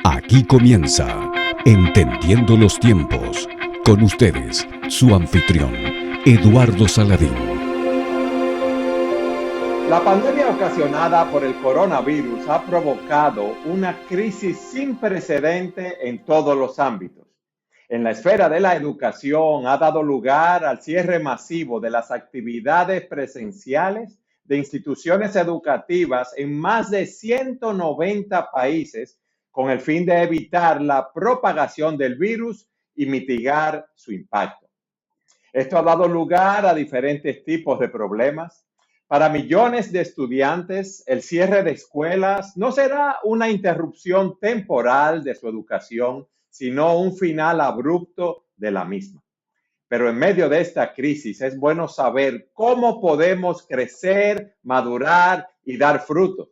Aquí comienza Entendiendo los Tiempos. Con ustedes, su anfitrión, Eduardo Saladín. La pandemia ocasionada por el coronavirus ha provocado una crisis sin precedente en todos los ámbitos. En la esfera de la educación ha dado lugar al cierre masivo de las actividades presenciales de instituciones educativas en más de 190 países con el fin de evitar la propagación del virus y mitigar su impacto. Esto ha dado lugar a diferentes tipos de problemas. Para millones de estudiantes, el cierre de escuelas no será una interrupción temporal de su educación, sino un final abrupto de la misma. Pero en medio de esta crisis es bueno saber cómo podemos crecer, madurar y dar frutos.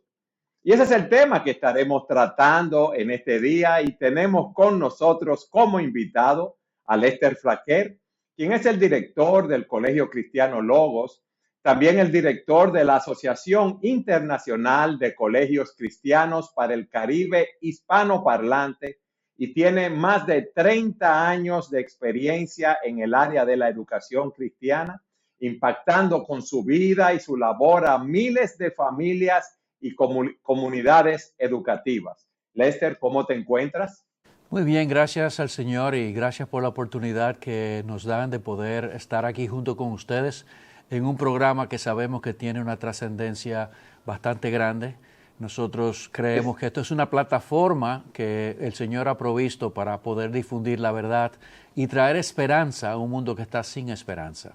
Y ese es el tema que estaremos tratando en este día y tenemos con nosotros como invitado a Lester Flaquer, quien es el director del Colegio Cristiano Logos, también el director de la Asociación Internacional de Colegios Cristianos para el Caribe Hispanoparlante y tiene más de 30 años de experiencia en el área de la educación cristiana, impactando con su vida y su labor a miles de familias y comunidades educativas. Lester, ¿cómo te encuentras? Muy bien, gracias al Señor y gracias por la oportunidad que nos dan de poder estar aquí junto con ustedes en un programa que sabemos que tiene una trascendencia bastante grande. Nosotros creemos que esto es una plataforma que el Señor ha provisto para poder difundir la verdad y traer esperanza a un mundo que está sin esperanza.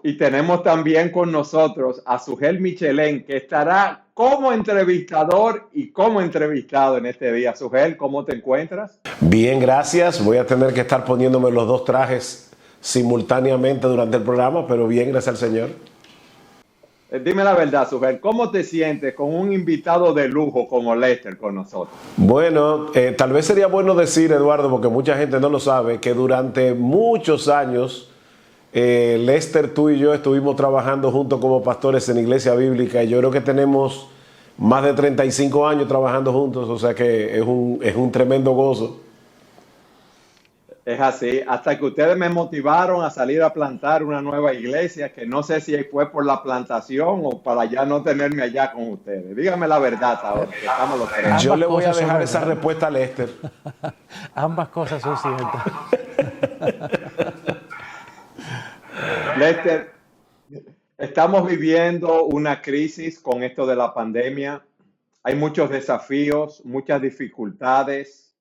Y tenemos también con nosotros a Sugel Michelén, que estará como entrevistador y como entrevistado en este día. Sugel, ¿cómo te encuentras? Bien, gracias. Voy a tener que estar poniéndome los dos trajes simultáneamente durante el programa, pero bien, gracias al Señor. Dime la verdad, Sugel, ¿cómo te sientes con un invitado de lujo como Lester con nosotros? Bueno, tal vez sería bueno decir, Eduardo, porque mucha gente no lo sabe, que durante muchos años Lester, tú y yo estuvimos trabajando juntos como pastores en Iglesia Bíblica y yo creo que tenemos más de 35 años trabajando juntos, o sea que es un tremendo gozo. Es así, hasta que ustedes me motivaron a salir a plantar una nueva iglesia, que no sé si fue por la plantación o para ya no tenerme allá con ustedes. Dígame la verdad ahora, que estamos los tres. Yo le voy a dejar esa respuesta a Lester. Ambas cosas son ciertas. Lester, estamos viviendo una crisis con esto de la pandemia. Hay muchos desafíos, muchas dificultades.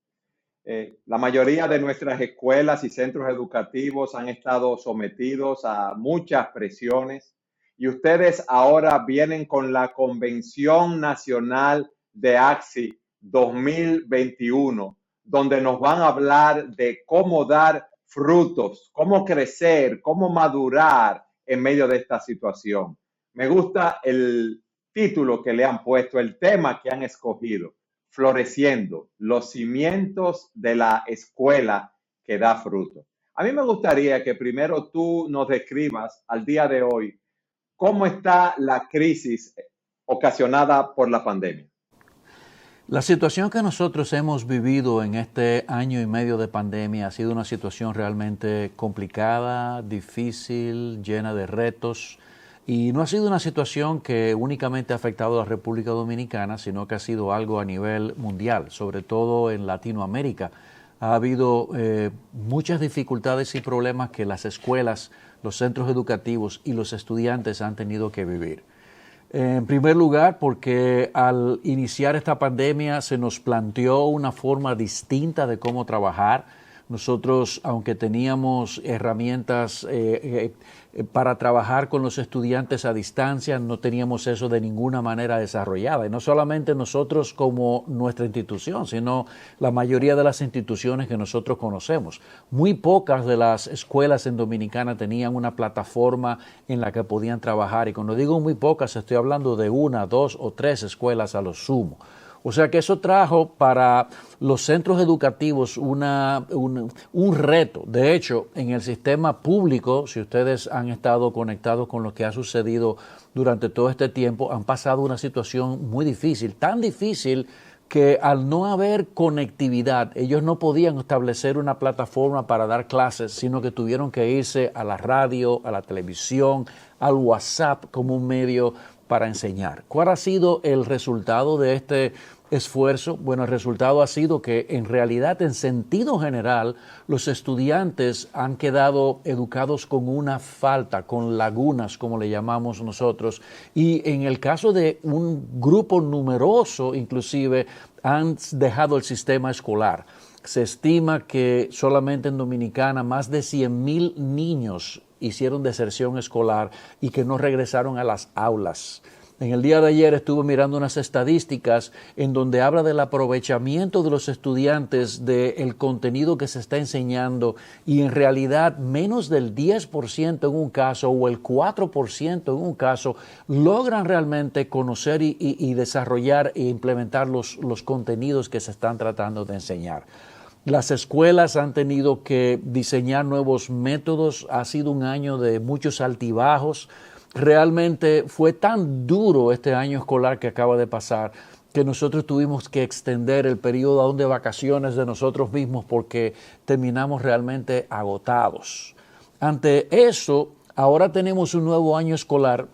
La mayoría de nuestras escuelas y centros educativos han estado sometidos a muchas presiones y ustedes ahora vienen con la Convención Nacional de AXI 2021, donde nos van a hablar de cómo dar frutos, cómo crecer, cómo madurar en medio de esta situación. Me gusta el título que le han puesto, el tema que han escogido: Floreciendo, los cimientos de la escuela que da fruto. A mí me gustaría que primero tú nos describas al día de hoy cómo está la crisis ocasionada por la pandemia. La situación que nosotros hemos vivido en este año y medio de pandemia ha sido una situación realmente complicada, difícil, llena de retos. Y no ha sido una situación que únicamente ha afectado a la República Dominicana, sino que ha sido algo a nivel mundial, sobre todo en Latinoamérica. Ha habido muchas dificultades y problemas que las escuelas, los centros educativos y los estudiantes han tenido que vivir. En primer lugar, porque al iniciar esta pandemia se nos planteó una forma distinta de cómo trabajar. Nosotros, aunque teníamos herramientas para trabajar con los estudiantes a distancia, no teníamos eso de ninguna manera desarrollada. Y no solamente nosotros como nuestra institución, sino la mayoría de las instituciones que nosotros conocemos. Muy pocas de las escuelas en Dominicana tenían una plataforma en la que podían trabajar. Y cuando digo muy pocas, estoy hablando de 1, 2 o 3 escuelas a lo sumo. O sea que eso trajo para los centros educativos un reto. De hecho, en el sistema público, si ustedes han estado conectados con lo que ha sucedido durante todo este tiempo, han pasado una situación muy difícil, tan difícil que al no haber conectividad, ellos no podían establecer una plataforma para dar clases, sino que tuvieron que irse a la radio, a la televisión, al WhatsApp como un medio para enseñar. ¿Cuál ha sido el resultado de este esfuerzo? Bueno, el resultado ha sido que en realidad, en sentido general, los estudiantes han quedado educados con una falta, con lagunas, como le llamamos nosotros, y en el caso de un grupo numeroso, inclusive, han dejado el sistema escolar. Se estima que solamente en Dominicana más de 100,000 niños hicieron deserción escolar y que no regresaron a las aulas. En el día de ayer estuve mirando unas estadísticas en donde habla del aprovechamiento de los estudiantes del contenido que se está enseñando, y en realidad menos del 10% en un caso o el 4% en un caso logran realmente conocer y desarrollar e implementar los contenidos que se están tratando de enseñar. Las escuelas han tenido que diseñar nuevos métodos. Ha sido un año de muchos altibajos. Realmente fue tan duro este año escolar que acaba de pasar que nosotros tuvimos que extender el periodo aún de vacaciones de nosotros mismos porque terminamos realmente agotados. Ante eso, ahora tenemos un nuevo año escolar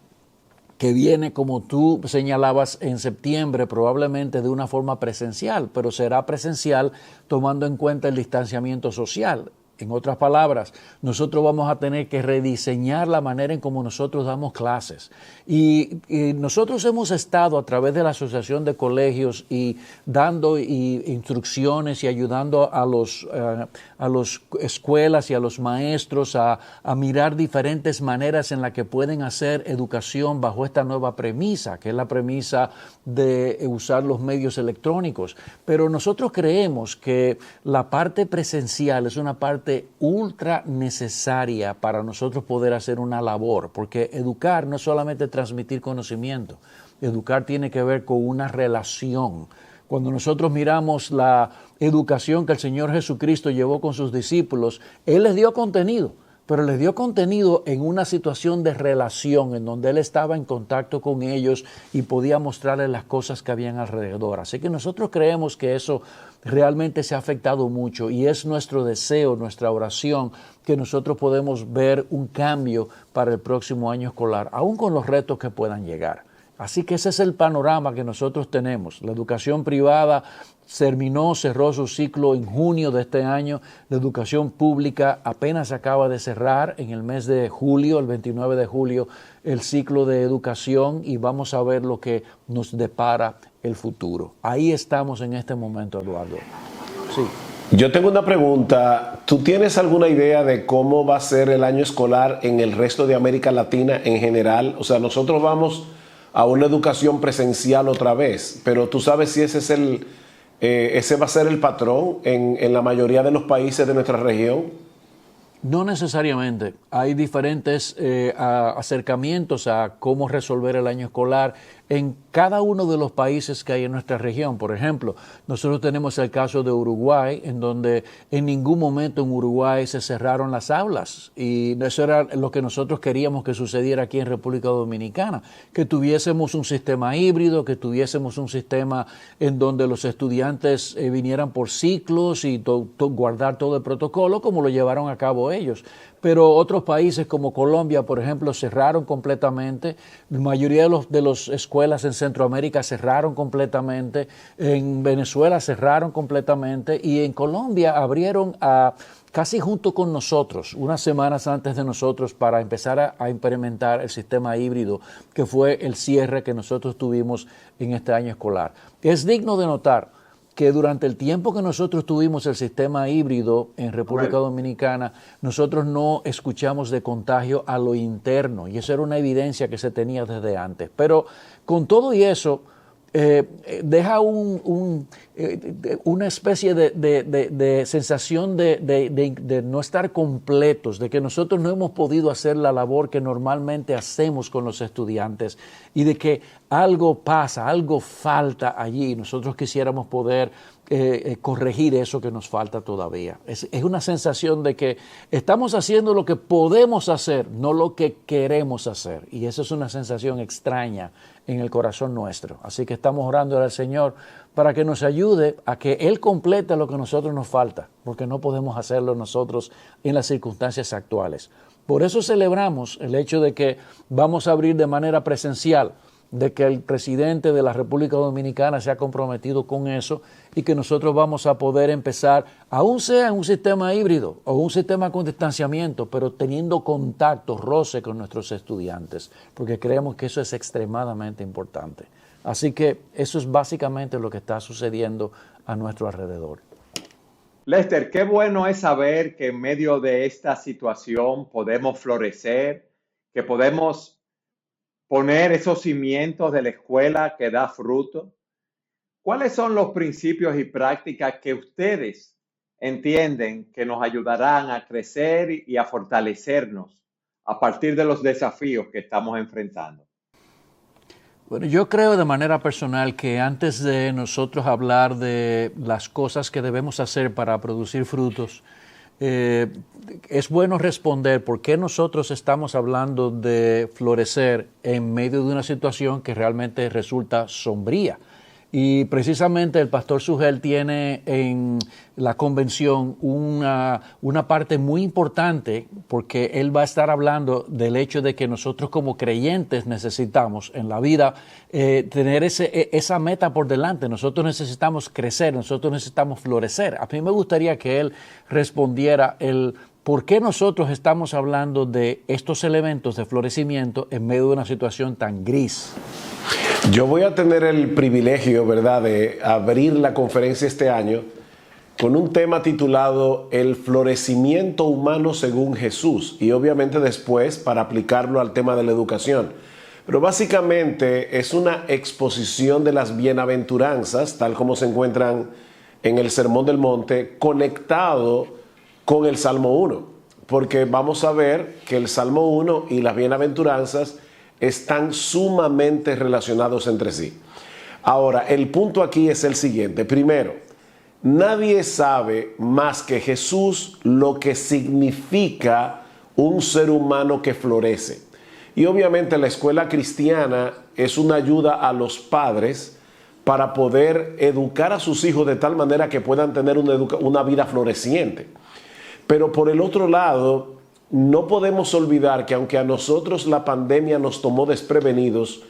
que viene, como tú señalabas, en septiembre, probablemente de una forma presencial, pero será presencial tomando en cuenta el distanciamiento social. En otras palabras, nosotros vamos a tener que rediseñar la manera en cómo nosotros damos clases. Y nosotros hemos estado a través de la Asociación de Colegios y dando instrucciones y ayudando a las escuelas y a los maestros a mirar diferentes maneras en las que pueden hacer educación bajo esta nueva premisa, que es la premisa de usar los medios electrónicos. Pero nosotros creemos que la parte presencial es una parte ultra necesaria para nosotros poder hacer una labor, porque educar no es solamente transmitir conocimiento, educar tiene que ver con una relación. Cuando nosotros miramos la educación que el Señor Jesucristo llevó con sus discípulos, Él les dio contenido, pero les dio contenido en una situación de relación, en donde Él estaba en contacto con ellos y podía mostrarles las cosas que habían alrededor. Así que nosotros creemos que eso realmente se ha afectado mucho, y es nuestro deseo, nuestra oración, que nosotros podemos ver un cambio para el próximo año escolar, aún con los retos que puedan llegar. Así que ese es el panorama que nosotros tenemos. La educación privada cerró su ciclo en junio de este año. La educación pública apenas acaba de cerrar en el mes de julio, el 29 de julio, el ciclo de educación, y vamos a ver lo que nos depara el futuro. Ahí estamos en este momento, Eduardo. Sí. Yo tengo una pregunta. ¿Tú tienes alguna idea de cómo va a ser el año escolar en el resto de América Latina en general? O sea, nosotros vamos a una educación presencial otra vez, pero ¿tú sabes si ese va a ser el patrón en la mayoría de los países de nuestra región? No necesariamente. Hay diferentes acercamientos a cómo resolver el año escolar en cada uno de los países que hay en nuestra región. Por ejemplo, nosotros tenemos el caso de Uruguay, en donde en ningún momento en Uruguay se cerraron las aulas, y eso era lo que nosotros queríamos que sucediera aquí en República Dominicana, que tuviésemos un sistema híbrido, que tuviésemos un sistema en donde los estudiantes vinieran por ciclos y guardar todo el protocolo como lo llevaron a cabo ellos. Pero otros países como Colombia, por ejemplo, cerraron completamente. La mayoría de las escuelas en Centroamérica cerraron completamente. En Venezuela cerraron completamente. Y en Colombia abrieron casi junto con nosotros, unas semanas antes de nosotros, para empezar a implementar el sistema híbrido, que fue el cierre que nosotros tuvimos en este año escolar. Es digno de notar que durante el tiempo que nosotros tuvimos el sistema híbrido en República Dominicana, nosotros no escuchamos de contagio a lo interno, y eso era una evidencia que se tenía desde antes. Pero con todo y eso, deja una especie de sensación de no estar completos, de que nosotros no hemos podido hacer la labor que normalmente hacemos con los estudiantes, y de que algo pasa, algo falta allí. Nosotros quisiéramos poder corregir eso que nos falta todavía. Es una sensación de que estamos haciendo lo que podemos hacer, no lo que queremos hacer. Y esa es una sensación extraña en el corazón nuestro. Así que estamos orando al Señor para que nos ayude a que Él complete lo que a nosotros nos falta, porque no podemos hacerlo nosotros en las circunstancias actuales. Por eso celebramos el hecho de que vamos a abrir de manera presencial, de que el presidente de la República Dominicana se ha comprometido con eso y que nosotros vamos a poder empezar, aún sea en un sistema híbrido o un sistema con distanciamiento, pero teniendo contacto, roce con nuestros estudiantes, porque creemos que eso es extremadamente importante. Así que eso es básicamente lo que está sucediendo a nuestro alrededor. Lester, qué bueno es saber que en medio de esta situación podemos florecer, que podemos poner esos cimientos de la escuela que da fruto. ¿Cuáles son los principios y prácticas que ustedes entienden que nos ayudarán a crecer y a fortalecernos a partir de los desafíos que estamos enfrentando? Bueno, yo creo de manera personal que antes de nosotros hablar de las cosas que debemos hacer para producir frutos, es bueno responder por qué nosotros estamos hablando de florecer en medio de una situación que realmente resulta sombría. Y precisamente el pastor Sugel tiene en la convención una parte muy importante, porque él va a estar hablando del hecho de que nosotros como creyentes necesitamos en la vida tener esa meta por delante. Nosotros necesitamos crecer, nosotros necesitamos florecer. A mí me gustaría que él respondiera el por qué nosotros estamos hablando de estos elementos de florecimiento en medio de una situación tan gris. Yo voy a tener el privilegio, ¿verdad?, de abrir la conferencia este año con un tema titulado El florecimiento humano según Jesús, y obviamente después para aplicarlo al tema de la educación. Pero básicamente es una exposición de las bienaventuranzas, tal como se encuentran en el Sermón del Monte, conectado con el Salmo 1, porque vamos a ver que el Salmo 1 y las bienaventuranzas están sumamente relacionados entre sí. Ahora, el punto aquí es el siguiente. Primero, nadie sabe más que Jesús lo que significa un ser humano que florece. Y obviamente la escuela cristiana es una ayuda a los padres para poder educar a sus hijos de tal manera que puedan tener una vida floreciente. Pero por el otro lado, no podemos olvidar que aunque a nosotros la pandemia nos tomó desprevenidos,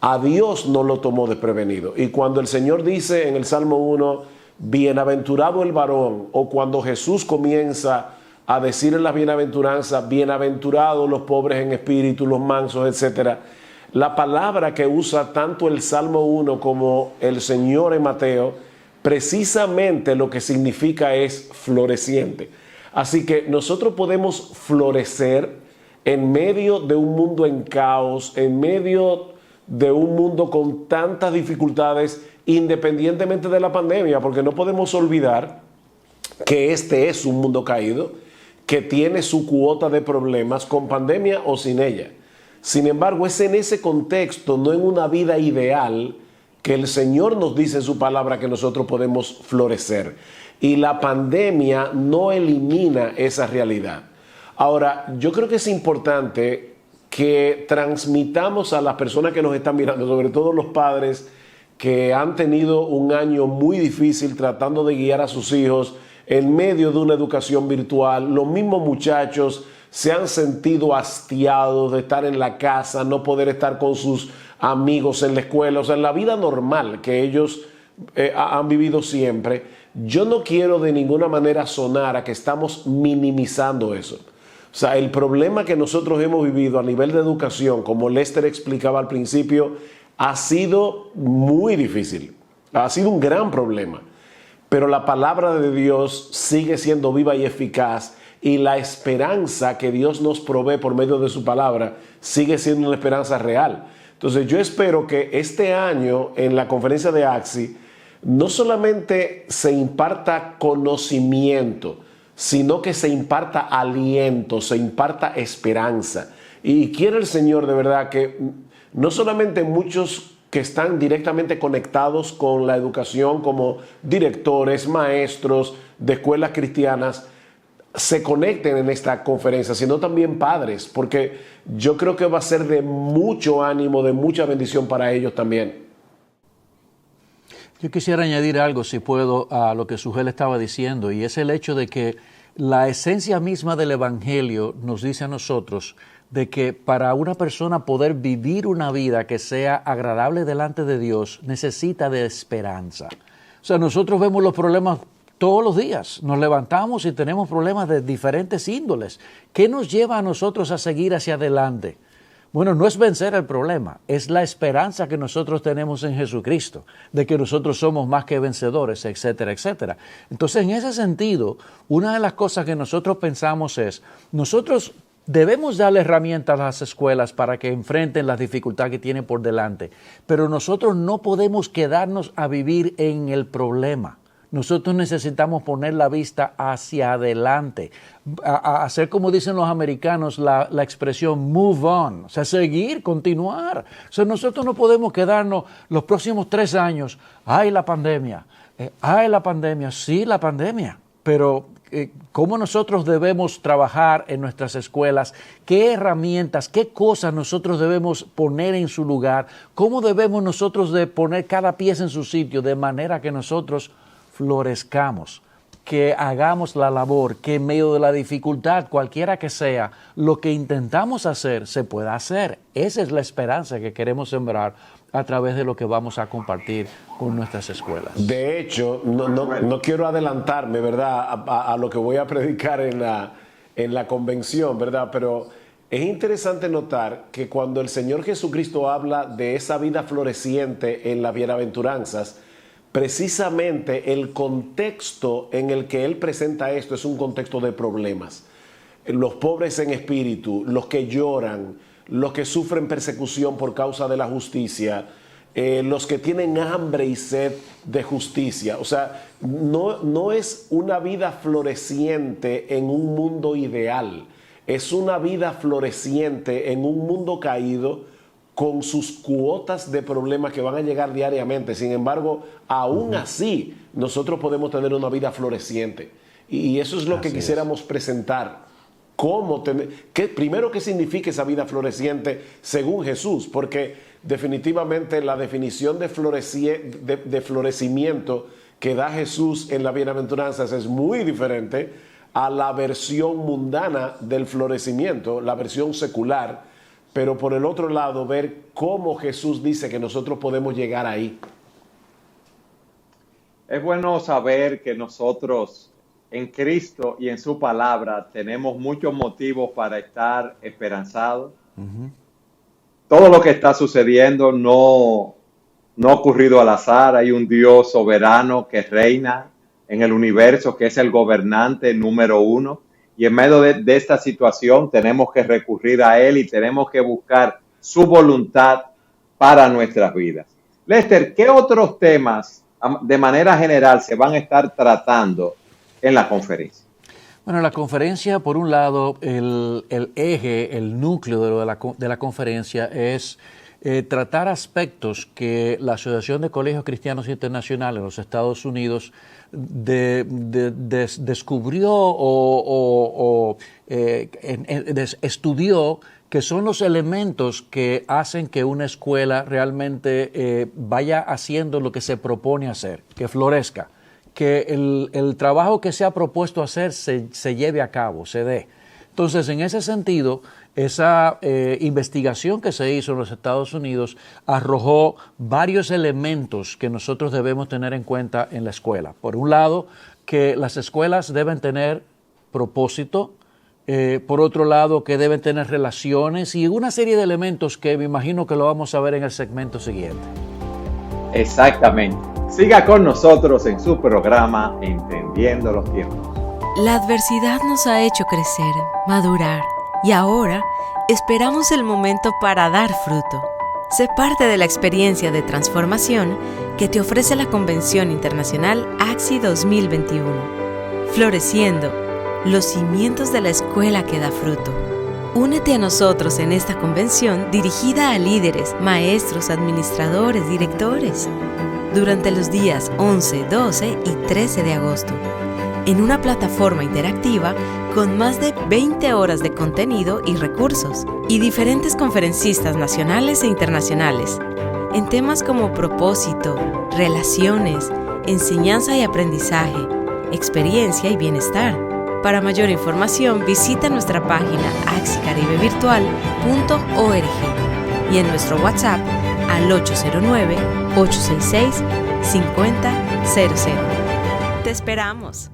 a Dios no lo tomó desprevenido. Y cuando el Señor dice en el Salmo 1, bienaventurado el varón, o cuando Jesús comienza a decir en las bienaventuranzas, bienaventurados los pobres en espíritu, los mansos, etc., la palabra que usa tanto el Salmo 1 como el Señor en Mateo, precisamente lo que significa es floreciente. Así que nosotros podemos florecer en medio de un mundo en caos, en medio de un mundo con tantas dificultades, independientemente de la pandemia, porque no podemos olvidar que este es un mundo caído, que tiene su cuota de problemas con pandemia o sin ella. Sin embargo, es en ese contexto, no en una vida ideal, que el Señor nos dice en su palabra que nosotros podemos florecer. Y la pandemia no elimina esa realidad. Ahora, yo creo que es importante que transmitamos a las personas que nos están mirando, sobre todo los padres que han tenido un año muy difícil tratando de guiar a sus hijos en medio de una educación virtual. Los mismos muchachos se han sentido hastiados de estar en la casa, no poder estar con sus amigos en la escuela, o sea, en la vida normal que ellos han vivido siempre. Yo no quiero de ninguna manera sonar a que estamos minimizando eso. O sea, el problema que nosotros hemos vivido a nivel de educación, como Lester explicaba al principio, ha sido muy difícil. Ha sido un gran problema. Pero la palabra de Dios sigue siendo viva y eficaz, y la esperanza que Dios nos provee por medio de su palabra sigue siendo una esperanza real. Entonces yo espero que este año en la conferencia de AXI no solamente se imparta conocimiento, sino que se imparta aliento, se imparta esperanza. Y quiere el Señor de verdad que no solamente muchos que están directamente conectados con la educación, como directores, maestros de escuelas cristianas, se conecten en esta conferencia, sino también padres, porque yo creo que va a ser de mucho ánimo, de mucha bendición para ellos también. Yo quisiera añadir algo, si puedo, a lo que Sugel estaba diciendo, y es el hecho de que la esencia misma del Evangelio nos dice a nosotros de que para una persona poder vivir una vida que sea agradable delante de Dios, necesita de esperanza. O sea, nosotros vemos los problemas todos los días, nos levantamos y tenemos problemas de diferentes índoles. ¿Qué nos lleva a nosotros a seguir hacia adelante? Bueno, no es vencer el problema, es la esperanza que nosotros tenemos en Jesucristo, de que nosotros somos más que vencedores, etcétera, etcétera. Entonces, en ese sentido, una de las cosas que nosotros pensamos es, nosotros debemos darle herramientas a las escuelas para que enfrenten las dificultades que tienen por delante, pero nosotros no podemos quedarnos a vivir en el problema. Nosotros necesitamos poner la vista hacia adelante, a hacer como dicen los americanos la expresión move on, o sea, seguir, continuar. O sea, nosotros no podemos quedarnos los próximos 3 años, ¡ay, la pandemia! Sí, la pandemia, pero cómo nosotros debemos trabajar en nuestras escuelas, qué herramientas, qué cosas nosotros debemos poner en su lugar, cómo debemos nosotros de poner cada pieza en su sitio de manera que nosotros florezcamos, que hagamos la labor, que en medio de la dificultad, cualquiera que sea, lo que intentamos hacer, se pueda hacer. Esa es la esperanza que queremos sembrar a través de lo que vamos a compartir con nuestras escuelas. De hecho, no quiero adelantarme, ¿verdad?, a lo que voy a predicar en la convención, ¿verdad? Pero es interesante notar que cuando el Señor Jesucristo habla de esa vida floreciente en las bienaventuranzas, precisamente el contexto en el que Él presenta esto es un contexto de problemas. Los pobres en espíritu, los que lloran, los que sufren persecución por causa de la justicia, los que tienen hambre y sed de justicia. O sea, no es una vida floreciente en un mundo ideal, es una vida floreciente en un mundo caído, con sus cuotas de problemas que van a llegar diariamente. Sin embargo, aún así, nosotros podemos tener una vida floreciente. Y eso es lo que quisiéramos presentar. Primero, ¿qué significa esa vida floreciente según Jesús? Porque definitivamente la definición de florecimiento que da Jesús en las bienaventuranzas es muy diferente a la versión mundana del florecimiento, la versión secular. Pero por el otro lado, ver cómo Jesús dice que nosotros podemos llegar ahí. Es bueno saber que nosotros en Cristo y en su palabra tenemos muchos motivos para estar esperanzados. Todo lo que está sucediendo no ha ocurrido al azar. Hay un Dios soberano que reina en el universo, que es el gobernante número 1. Y en medio de esta situación tenemos que recurrir a Él y tenemos que buscar su voluntad para nuestras vidas. Lester, ¿qué otros temas de manera general se van a estar tratando en la conferencia? Bueno, la conferencia, por un lado, el eje, el núcleo de la conferencia es tratar aspectos que la Asociación de Colegios Cristianos Internacionales en los Estados Unidos descubrió o estudió, que son los elementos que hacen que una escuela realmente vaya haciendo lo que se propone hacer, que florezca, que el trabajo que se ha propuesto hacer se lleve a cabo, se dé. Entonces, en ese sentido, esa investigación que se hizo en los Estados Unidos arrojó varios elementos que nosotros debemos tener en cuenta en la escuela. Por un lado, que las escuelas deben tener propósito. Por otro lado, que deben tener relaciones y una serie de elementos que me imagino que lo vamos a ver en el segmento siguiente. Exactamente. Siga con nosotros en su programa Entendiendo los Tiempos. La adversidad nos ha hecho crecer, madurar y ahora esperamos el momento para dar fruto. Sé parte de la experiencia de transformación que te ofrece la Convención Internacional AXI 2021. Floreciendo, los cimientos de la escuela que da fruto. Únete a nosotros en esta convención dirigida a líderes, maestros, administradores, directores, durante los días 11, 12 y 13 de agosto, en una plataforma interactiva con más de 20 horas de contenido y recursos, y diferentes conferencistas nacionales e internacionales, en temas como propósito, relaciones, enseñanza y aprendizaje, experiencia y bienestar. Para mayor información, visita nuestra página axicaribevirtual.org y en nuestro WhatsApp al 809-866-5000. ¡Te esperamos!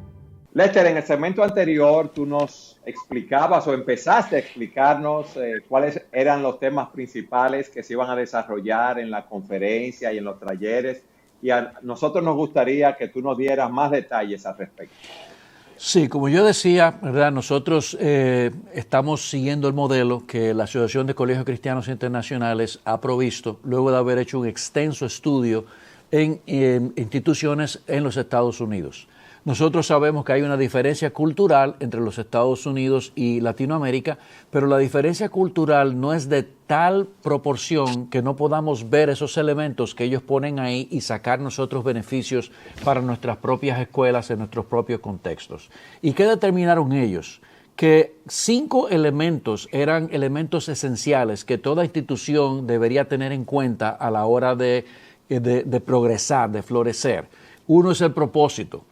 Lester, en el segmento anterior tú nos explicabas o empezaste a explicarnos cuáles eran los temas principales que se iban a desarrollar en la conferencia y en los talleres, y a nosotros nos gustaría que tú nos dieras más detalles al respecto. Sí, como yo decía, ¿verdad? Nosotros estamos siguiendo el modelo que la Asociación de Colegios Cristianos Internacionales ha provisto luego de haber hecho un extenso estudio en instituciones en los Estados Unidos. Nosotros sabemos que hay una diferencia cultural entre los Estados Unidos y Latinoamérica, pero la diferencia cultural no es de tal proporción que no podamos ver esos elementos que ellos ponen ahí y sacar nosotros beneficios para nuestras propias escuelas en nuestros propios contextos. ¿Y qué determinaron ellos? Que 5 elementos eran elementos esenciales que toda institución debería tener en cuenta a la hora de progresar, de florecer. Uno es el propósito.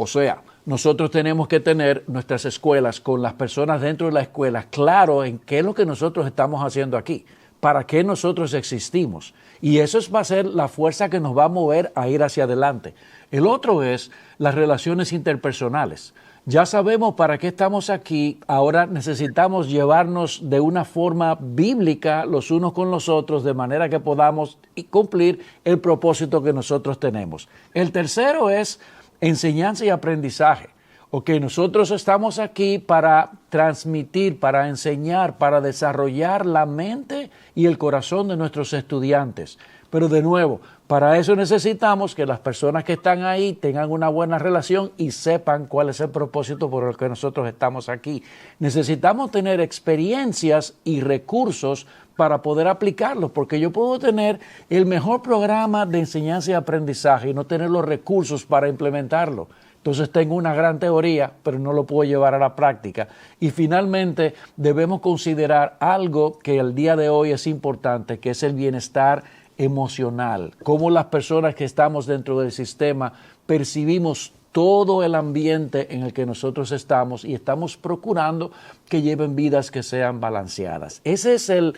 O sea, nosotros tenemos que tener nuestras escuelas con las personas dentro de la escuela claro en qué es lo que nosotros estamos haciendo aquí, para qué nosotros existimos. Y eso va a ser la fuerza que nos va a mover a ir hacia adelante. El otro es las relaciones interpersonales. Ya sabemos para qué estamos aquí, ahora necesitamos llevarnos de una forma bíblica los unos con los otros, de manera que podamos cumplir el propósito que nosotros tenemos. El tercero es enseñanza y aprendizaje. Ok, nosotros estamos aquí para transmitir, para enseñar, para desarrollar la mente y el corazón de nuestros estudiantes. Pero de nuevo, para eso necesitamos que las personas que están ahí tengan una buena relación y sepan cuál es el propósito por el que nosotros estamos aquí. Necesitamos tener experiencias y recursos para poder aplicarlos, porque yo puedo tener el mejor programa de enseñanza y aprendizaje y no tener los recursos para implementarlo. Entonces tengo una gran teoría, pero no lo puedo llevar a la práctica. Y finalmente debemos considerar algo que el día de hoy es importante, que es el bienestar emocional. Cómo las personas que estamos dentro del sistema percibimos todo el ambiente en el que nosotros estamos y estamos procurando que lleven vidas que sean balanceadas. Ese es el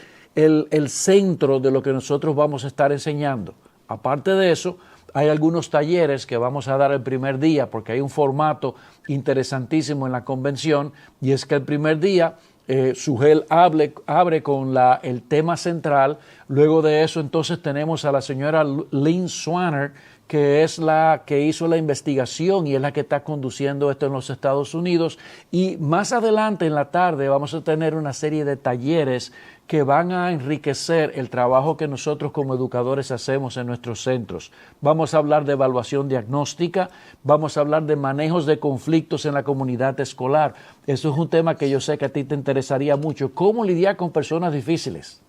centro de lo que nosotros vamos a estar enseñando. Aparte de eso, hay algunos talleres que vamos a dar el primer día porque hay un formato interesantísimo en la convención, y es que el primer día Sugel abre con el tema central. Luego de eso entonces tenemos a la señora Lynn Swanner, que es la que hizo la investigación y es la que está conduciendo esto en los Estados Unidos. Y más adelante en la tarde vamos a tener una serie de talleres que van a enriquecer el trabajo que nosotros como educadores hacemos en nuestros centros. Vamos a hablar de evaluación diagnóstica, vamos a hablar de manejos de conflictos en la comunidad escolar. Eso es un tema que yo sé que a ti te interesaría mucho. ¿Cómo lidiar con personas difíciles?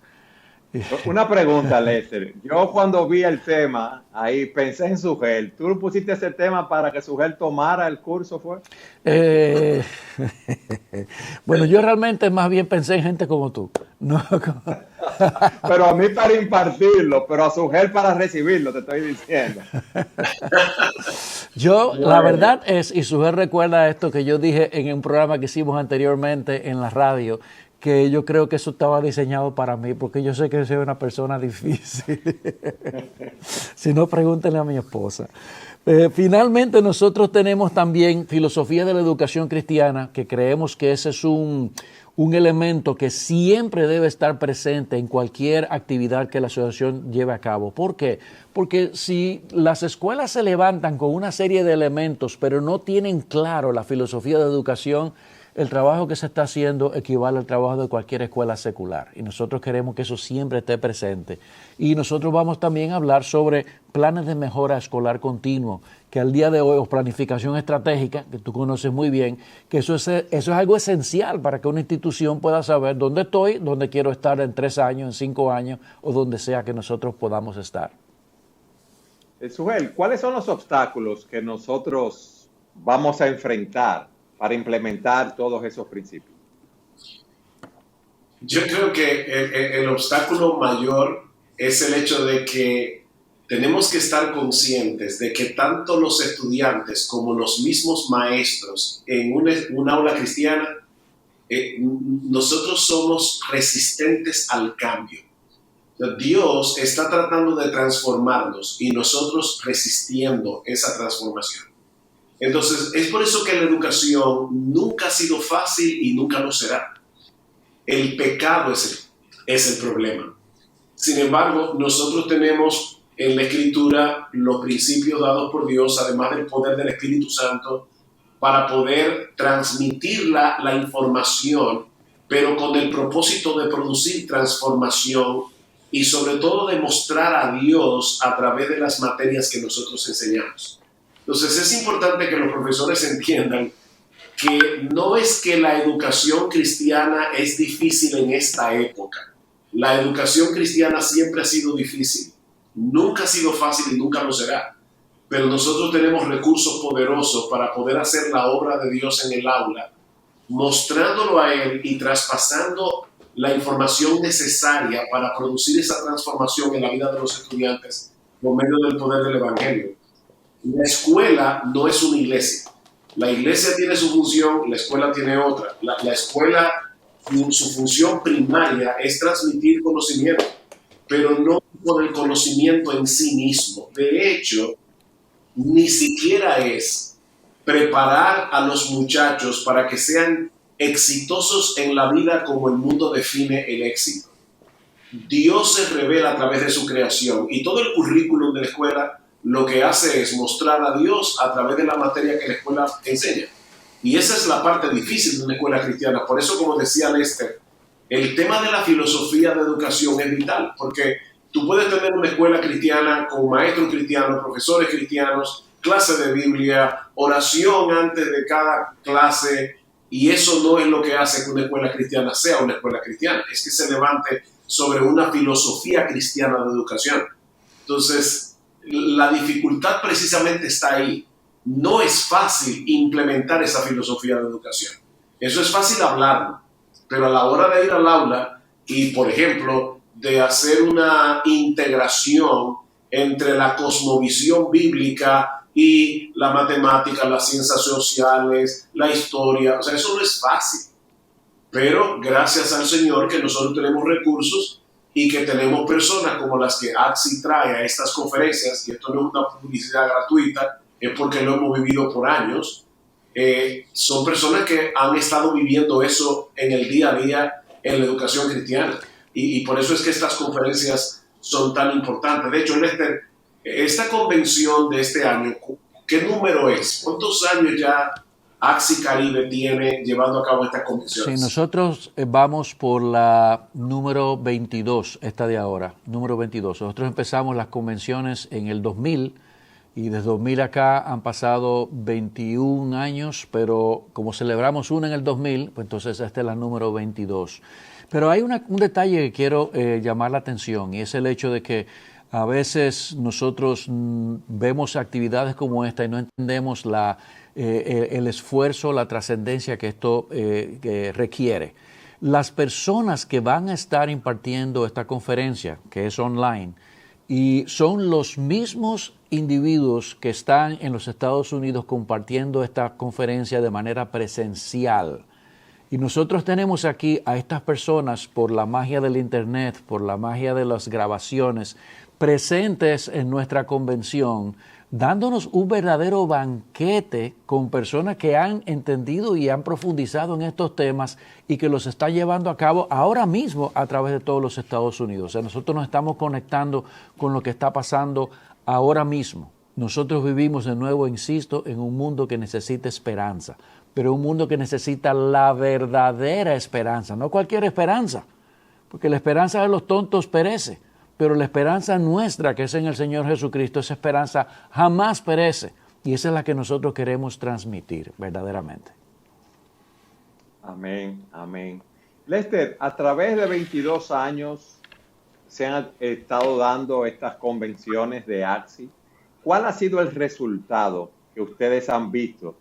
Una pregunta, Lester. Yo cuando vi el tema, ahí pensé en Sugel. ¿Tú pusiste ese tema para que Sugel tomara el curso, fue? Bueno, yo realmente más bien pensé en gente como tú. No, Pero a mí para impartirlo, pero a Sugel para recibirlo, te estoy diciendo. La verdad es, y Sugel recuerda esto que yo dije en un programa que hicimos anteriormente en la radio, que yo creo que eso estaba diseñado para mí, porque yo sé que soy una persona difícil. Si no, pregúntenle a mi esposa. Finalmente, nosotros tenemos también filosofía de la educación cristiana, que creemos que ese es un elemento que siempre debe estar presente en cualquier actividad que la asociación lleve a cabo. ¿Por qué? Porque si las escuelas se levantan con una serie de elementos, pero no tienen claro la filosofía de educación, el trabajo que se está haciendo equivale al trabajo de cualquier escuela secular. Y nosotros queremos que eso siempre esté presente. Y nosotros vamos también a hablar sobre planes de mejora escolar continuo, que al día de hoy, o planificación estratégica, que tú conoces muy bien, que eso es algo esencial para que una institución pueda saber dónde estoy, dónde quiero estar en 3 años, en 5 años, o donde sea que nosotros podamos estar. Sujel, ¿cuáles son los obstáculos que nosotros vamos a enfrentar para implementar todos esos principios? Yo creo que el obstáculo mayor es el hecho de que tenemos que estar conscientes de que tanto los estudiantes como los mismos maestros en una aula cristiana, nosotros somos resistentes al cambio. Dios está tratando de transformarnos y nosotros resistiendo esa transformación. Entonces, es por eso que la educación nunca ha sido fácil y nunca lo será. El pecado es el problema. Sin embargo, nosotros tenemos en la Escritura los principios dados por Dios, además del poder del Espíritu Santo, para poder transmitir la información, pero con el propósito de producir transformación y sobre todo de mostrar a Dios a través de las materias que nosotros enseñamos. Entonces es importante que los profesores entiendan que no es que la educación cristiana es difícil en esta época. La educación cristiana siempre ha sido difícil, nunca ha sido fácil y nunca lo será. Pero nosotros tenemos recursos poderosos para poder hacer la obra de Dios en el aula, mostrándolo a Él y traspasando la información necesaria para producir esa transformación en la vida de los estudiantes por medio del poder del Evangelio. La escuela no es una iglesia. La iglesia tiene su función, la escuela tiene otra. La escuela, su función primaria es transmitir conocimiento, pero no por el conocimiento en sí mismo. De hecho, ni siquiera es preparar a los muchachos para que sean exitosos en la vida como el mundo define el éxito. Dios se revela a través de su creación y todo el currículum de la escuela lo que hace es mostrar a Dios a través de la materia que la escuela enseña. Y esa es la parte difícil de una escuela cristiana. Por eso, como decía Lester, el tema de la filosofía de educación es vital, porque tú puedes tener una escuela cristiana con maestros cristianos, profesores cristianos, clase de Biblia, oración antes de cada clase, y eso no es lo que hace que una escuela cristiana sea una escuela cristiana, es que se levante sobre una filosofía cristiana de educación. Entonces, la dificultad precisamente está ahí. No es fácil implementar esa filosofía de educación. Eso es fácil hablarlo, pero a la hora de ir al aula y, por ejemplo, de hacer una integración entre la cosmovisión bíblica y la matemática, las ciencias sociales, la historia, o sea, eso no es fácil. Pero gracias al Señor que nosotros tenemos recursos y que tenemos personas como las que AXI trae a estas conferencias, y esto no es una publicidad gratuita, es porque lo hemos vivido por años, son personas que han estado viviendo eso en el día a día en la educación cristiana. Y por eso es que estas conferencias son tan importantes. De hecho, Lester, esta convención de este año, ¿qué número es? ¿Cuántos años ya AXI Caribe tiene llevando a cabo estas convenciones? Sí, nosotros vamos por la número 22, esta de ahora, número 22. Nosotros empezamos las convenciones en el 2000 y desde 2000 acá han pasado 21 años, pero como celebramos una en el 2000, pues entonces esta es la número 22. Pero hay un detalle que quiero llamar la atención, y es el hecho de que a veces nosotros vemos actividades como esta y no entendemos el esfuerzo, la trascendencia que esto requiere. Las personas que van a estar impartiendo esta conferencia, que es online, y son los mismos individuos que están en los Estados Unidos compartiendo esta conferencia de manera presencial. Y nosotros tenemos aquí a estas personas, por la magia del Internet, por la magia de las grabaciones, presentes en nuestra convención, dándonos un verdadero banquete con personas que han entendido y han profundizado en estos temas y que los está llevando a cabo ahora mismo a través de todos los Estados Unidos. O sea, nosotros nos estamos conectando con lo que está pasando ahora mismo. nosotros vivimos de nuevo, insisto, en un mundo que necesita esperanza, pero un mundo que necesita la verdadera esperanza, no cualquier esperanza, porque la esperanza de los tontos perece, pero la esperanza nuestra, que es en el Señor Jesucristo, esa esperanza jamás perece, y esa es la que nosotros queremos transmitir verdaderamente. Amén, amén. Lester, a través de 22 años se han estado dando estas convenciones de AXI. ¿Cuál ha sido el resultado que ustedes han visto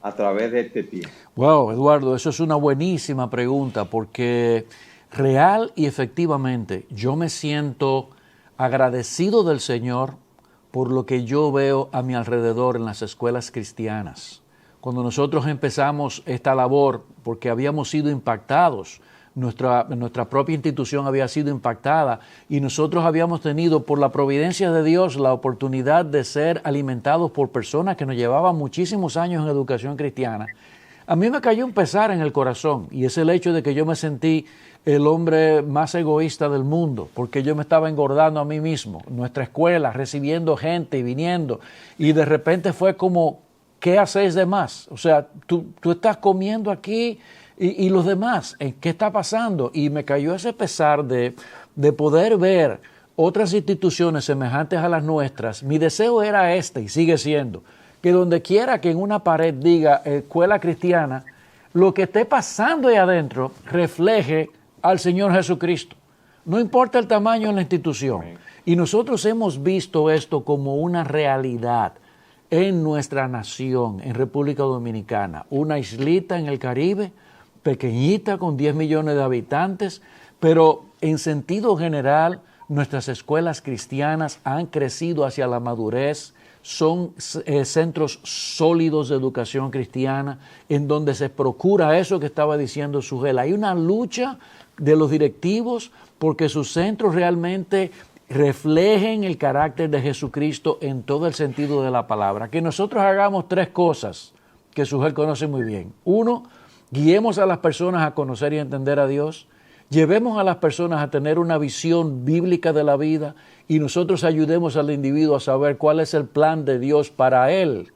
a través de este tiempo? Wow, Eduardo, eso es una buenísima pregunta, porque real y efectivamente yo me siento agradecido del Señor por lo que yo veo a mi alrededor en las escuelas cristianas. Cuando nosotros empezamos esta labor, porque habíamos sido impactados, nuestra propia institución había sido impactada y nosotros habíamos tenido, por la providencia de Dios, la oportunidad de ser alimentados por personas que nos llevaban muchísimos años en educación cristiana. A mí me cayó un pesar en el corazón, y es el hecho de que yo me sentí el hombre más egoísta del mundo, porque yo me estaba engordando a mí mismo, nuestra escuela, recibiendo gente y viniendo, y de repente fue como, ¿qué hacéis de más? O sea, tú estás comiendo aquí y los demás, ¿qué está pasando? Y me cayó ese pesar de poder ver otras instituciones semejantes a las nuestras. Mi deseo era y sigue siendo, que donde quiera que en una pared diga escuela cristiana, lo que esté pasando ahí adentro refleje al Señor Jesucristo. No importa el tamaño de la institución. Y nosotros hemos visto esto como una realidad en nuestra nación, en República Dominicana, una islita en el Caribe, pequeñita, con 10 millones de habitantes, pero en sentido general, nuestras escuelas cristianas han crecido hacia la madurez, son centros sólidos de educación cristiana, en donde se procura eso que estaba diciendo Sugel. Hay una lucha de los directivos porque sus centros realmente reflejen el carácter de Jesucristo en todo el sentido de la palabra. Que nosotros hagamos 3 cosas que Sugel conoce muy bien. 1, guiemos a las personas a conocer y entender a Dios. Llevemos a las personas a tener una visión bíblica de la vida y nosotros ayudemos al individuo a saber cuál es el plan de Dios para él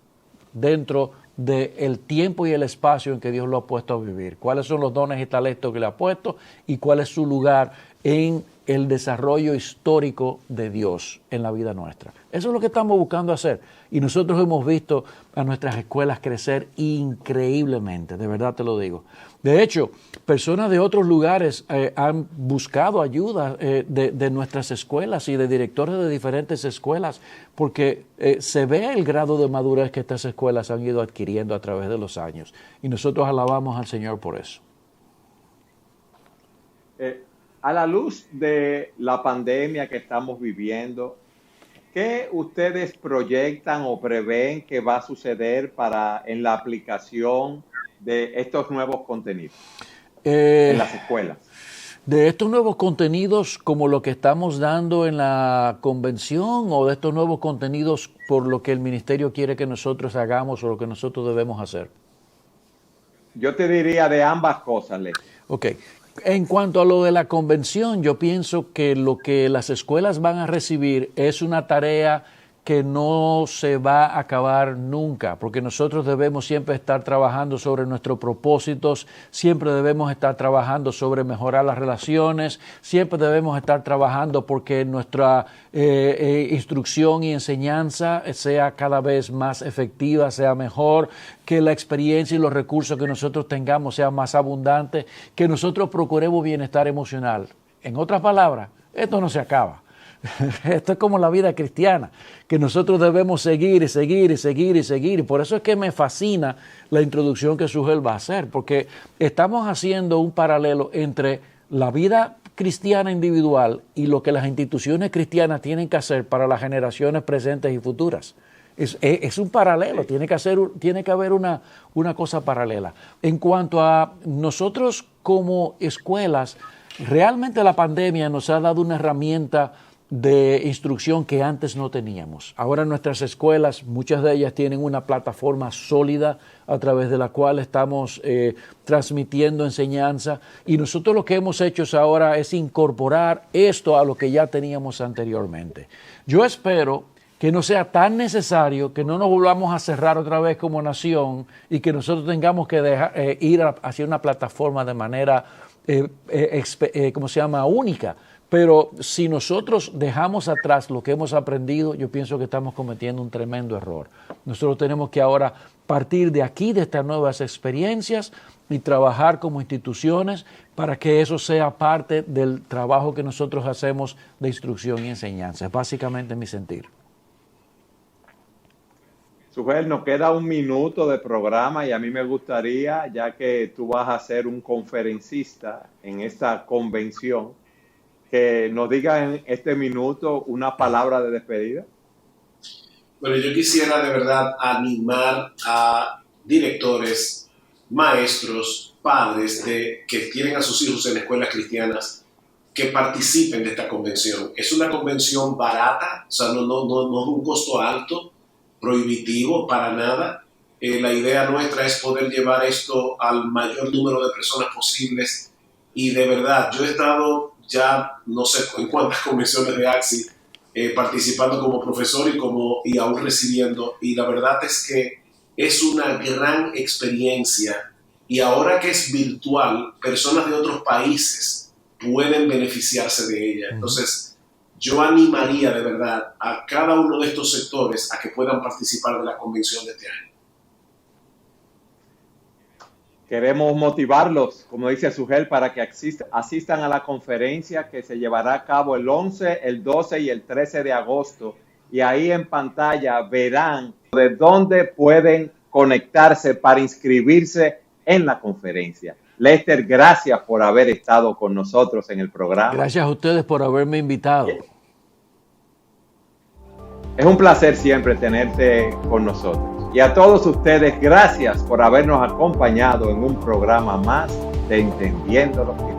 dentro del tiempo y el espacio en que Dios lo ha puesto a vivir. Cuáles son los dones y talentos que le ha puesto y cuál es su lugar en el desarrollo histórico de Dios en la vida nuestra. Eso es lo que estamos buscando hacer. Y nosotros hemos visto a nuestras escuelas crecer increíblemente, de verdad te lo digo. De hecho, personas de otros lugares han buscado ayuda de nuestras escuelas y de directores de diferentes escuelas, porque se ve el grado de madurez que estas escuelas han ido adquiriendo a través de los años. Y nosotros alabamos al Señor por eso. A la luz de la pandemia que estamos viviendo, ¿qué ustedes proyectan o prevén que va a suceder en la aplicación de estos nuevos contenidos en las escuelas? ¿De estos nuevos contenidos como lo que estamos dando en la convención o de estos nuevos contenidos por lo que el ministerio quiere que nosotros hagamos o lo que nosotros debemos hacer? Yo te diría de ambas cosas, Lester. Ok. En cuanto a lo de la convención, yo pienso que lo que las escuelas van a recibir es una tarea que no se va a acabar nunca, porque nosotros debemos siempre estar trabajando sobre nuestros propósitos, siempre debemos estar trabajando sobre mejorar las relaciones, siempre debemos estar trabajando porque nuestra instrucción y enseñanza sea cada vez más efectiva, sea mejor, que la experiencia y los recursos que nosotros tengamos sean más abundantes, que nosotros procuremos bienestar emocional. En otras palabras, esto no se acaba. Esto es como la vida cristiana, que nosotros debemos seguir y seguir y seguir y seguir. Y por eso es que me fascina la introducción que Sugel va a hacer, porque estamos haciendo un paralelo entre la vida cristiana individual y lo que las instituciones cristianas tienen que hacer para las generaciones presentes y futuras. Es un paralelo, tiene que haber una cosa paralela. En cuanto a nosotros como escuelas, realmente la pandemia nos ha dado una herramienta de instrucción que antes no teníamos. Ahora nuestras escuelas, muchas de ellas tienen una plataforma sólida a través de la cual estamos transmitiendo enseñanza y nosotros lo que hemos hecho ahora es incorporar esto a lo que ya teníamos anteriormente. Yo espero que no sea tan necesario, que no nos volvamos a cerrar otra vez como nación y que nosotros tengamos que ir hacia una plataforma de manera, ¿cómo se llama?, única. Pero si nosotros dejamos atrás lo que hemos aprendido, yo pienso que estamos cometiendo un tremendo error. Nosotros tenemos que ahora partir de aquí, de estas nuevas experiencias, y trabajar como instituciones para que eso sea parte del trabajo que nosotros hacemos de instrucción y enseñanza. Es básicamente mi sentir. Sujel, nos queda 1 minuto de programa y a mí me gustaría, ya que tú vas a ser un conferencista en esta convención, que nos digas en este minuto una palabra de despedida. Bueno, yo quisiera de verdad animar a directores, maestros, padres que tienen a sus hijos en escuelas cristianas que participen de esta convención. Es una convención barata, o sea, no es un costo alto, prohibitivo, para nada. La idea nuestra es poder llevar esto al mayor número de personas posibles y de verdad, yo he estado ya no sé en cuántas convenciones de AXI participando como profesor y aún recibiendo, y la verdad es que es una gran experiencia y ahora que es virtual, personas de otros países pueden beneficiarse de ella. Entonces, yo animaría de verdad a cada uno de estos sectores a que puedan participar de la convención de este año. Queremos motivarlos, como dice Sujel, para que asistan a la conferencia que se llevará a cabo el 11, el 12 y el 13 de agosto. Y ahí en pantalla verán de dónde pueden conectarse para inscribirse en la conferencia. Lester, gracias por haber estado con nosotros en el programa. Gracias a ustedes por haberme invitado. Es un placer siempre tenerte con nosotros. Y a todos ustedes, gracias por habernos acompañado en un programa más de Entendiendo los Tiempos.